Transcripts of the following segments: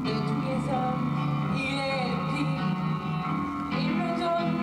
De tous les hommes, il est le pire. Il me donne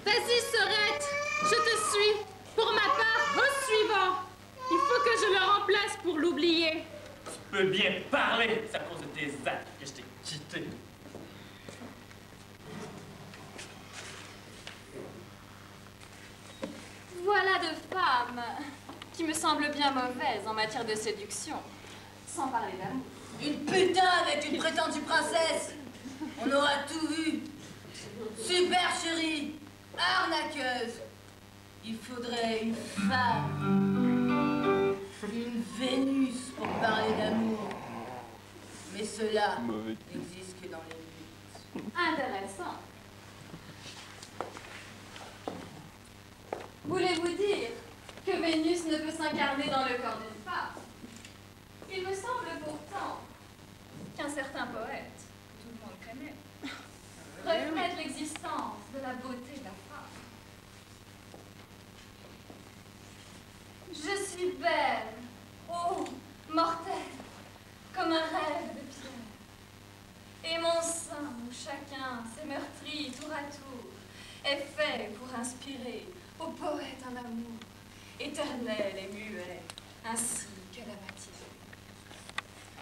Vas-y, Sorette, je te suis. Pour ma part, au suivant. Il faut que je le remplace pour l'oublier. Tu peux bien parler, c'est à cause de tes actes que je t'ai quitté. Voilà de femmes qui me semblent bien mauvaises en matière de séduction, sans parler d'amour. Une putain avec une prétendue princesse. On aura tout vu. Super chérie, arnaqueuse. Il faudrait une femme, une Vénus pour parler d'amour. Mais cela n'existe que dans les mythes. Intéressant. Voulez-vous dire que Vénus ne peut s'incarner dans le corps d'une femme? Il me semble pourtant qu'un certain poète, que tout le monde connaît, reflète l'existence de la beauté de la femme. Je suis belle, oh, mortelle, comme un rêve de pierre. Et mon sein, où chacun s'est meurtri tour à tour, est fait pour inspirer au poète un amour éternel et muet, ainsi que la matière.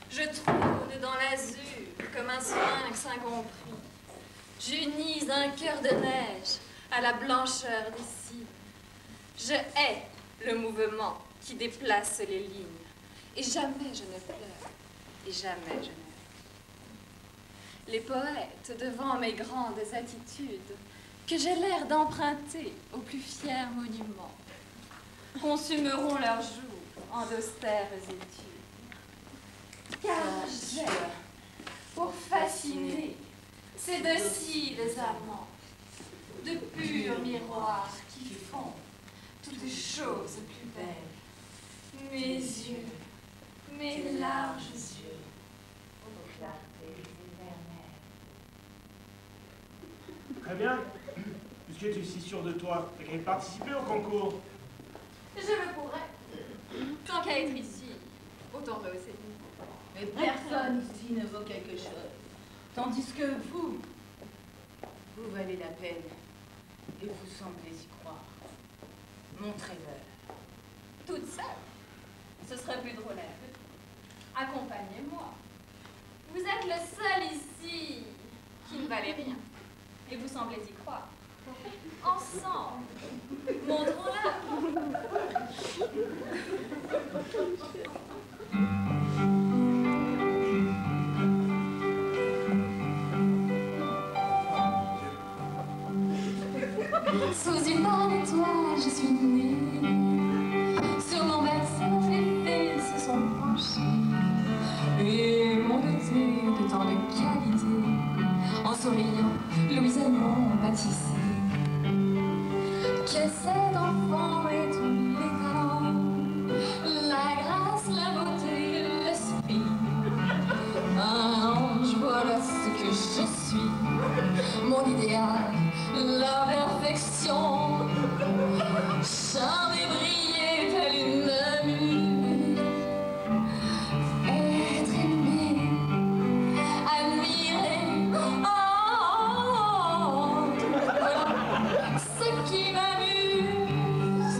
Je trône dans l'azur comme un sphinx incompris. J'unis un cœur de neige à la blancheur des cils. Je hais le mouvement qui déplace les lignes. Et jamais je ne pleure, et jamais je ne ris. Les poètes, devant mes grandes attitudes, que j'ai l'air d'emprunter aux plus fiers monuments, consumeront leurs jours en d'austères études. Car j'ai, pour fasciner ces dociles amants, de purs miroirs qui font toutes choses plus belles. Mes yeux, mes larges yeux, aux clartés éternelles. Très bien. Puisque tu es si sûr de toi, t'as qu'à y participer au concours. Je le pourrais. Tant qu'à être ici, autant rehausser. Mais personne ici ne vaut quelque chose. Tandis que vous valez la peine. Et vous semblez y croire. Montrez-le. Toute seule, ce serait plus drôle à vue. Accompagnez-moi. Vous êtes le seul ici qui ne valait rien. Et vous semblez y croire. Ensemble, montrons-la. Sous une bonne étoile, je suis née. Sur mon berceau, les fées se sont penchées et m'ont doté de tant de qualités. En souriant, Louise m'ont baptisé. Que cet enfant ait tous les talents, la grâce, la beauté, l'esprit. Un ange, voilà ce que je suis. Mon idéal, la perfection. Charmer, briller, telle une mue. Être aimé, admiré. Oh, voilà ce qui m'amuse.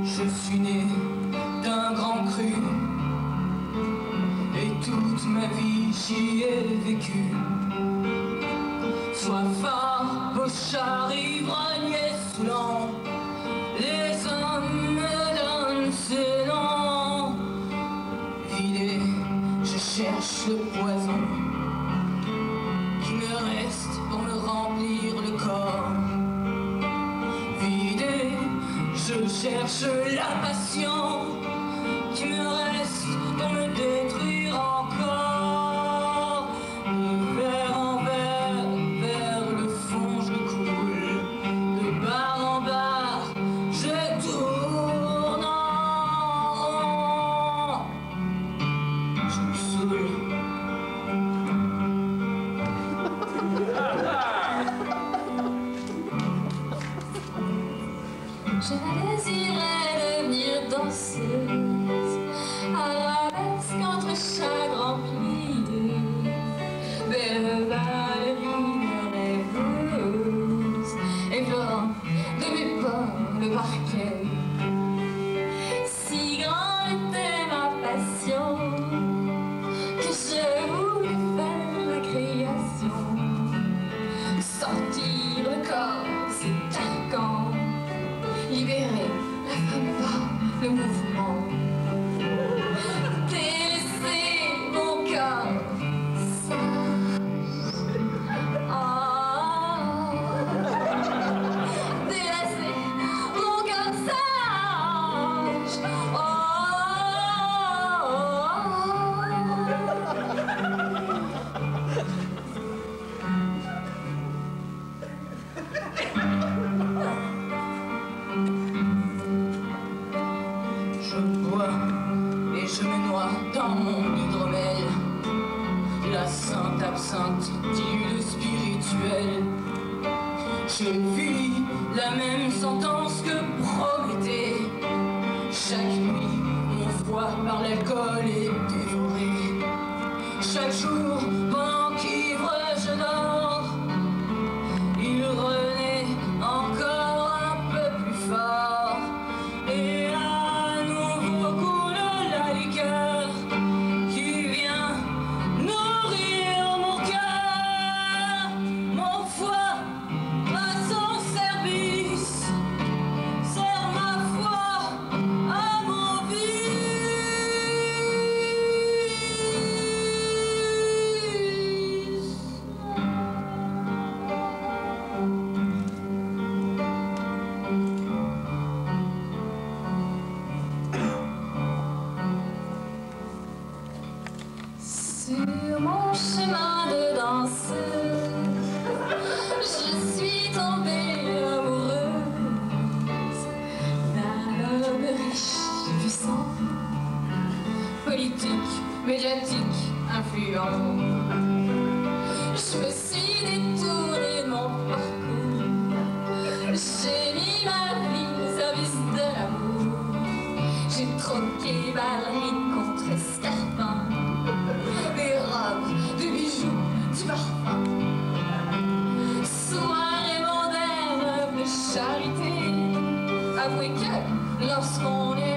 Je suis né d'un grand cru et toute ma vie j'y ai vécu. Soifard, pochard, ivrogne et saoulant, les hommes me donnent ce nom. Vidé, je cherche le poison qui me reste pour me remplir le corps. Vidé, je cherche la passion qui me reste pour me détruire encore. Et vers en vers le fond je coule, de bar en bar je tourne en rond. Je me saoule. danseuse, arabesque entre chagres remplis, belle ballerine rêveuse, effleurant de mes pas le parquet. Si grande était ma passion que je voulais faire la création, sortir le corps, c'est carcan, libérer la femme par le mouvement, délaisser mon corps sage. Délaisser mon corps sage. Je bois et je me noie dans mon hydromel. La sainte absinthe dilude spirituelle. Je vis la même sentence que Prométhée. Chaque nuit, mon froid par l'alcool est dévoré. Chaque jour, pendant qu'ivre je dors, il renaît encore un peu plus fort. Et à nouveau coule la liqueur qui vient nourrir mon cœur. Mon foie à son service, sert ma foi à mon vice. Sur mon chemin de danseuse, je suis tombée amoureuse d'un homme riche, puissant, politique, médiatique, influent. Je me suis détournée de mon parcours, j'ai mis ma vie au service de l'amour. J'ai troqué ballerine contre escarpin, des robes, des bijoux, du parfum. Soirée mondaine de charité, avouez que lorsqu'on est